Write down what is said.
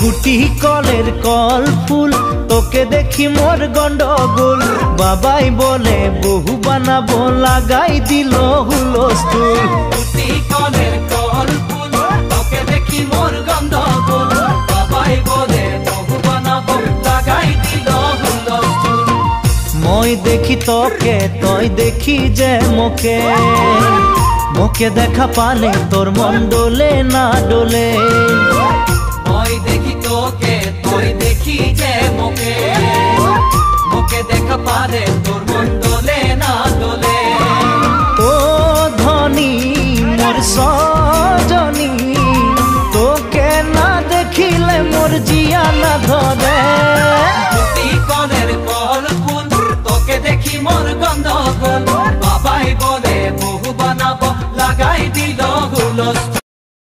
গুটি কলের কল ফুল তোকে দেখি মোর গন্ডগোল বাবাই বলে বহু বানাবো লাগাই দিল হুলস্থুল গুটি কলের কল ফুল তোকে দেখি মোর গন্ডগোল বাবাই বলে বহু বানাবো লাগাই দিল হুলস্থুল মই দেখি তোকে তই দেখি যে মোকে মোকে দেখা পালে তোর মন ডোলে না ডোলে মই দেখি তোকে তুই দেখি যে মোকে মোকে দেখা পারে তোর মন দোলে না দোলে ও ধনী মোর সজনী তোকে না দেখিলে মোর জিয়া না ধরে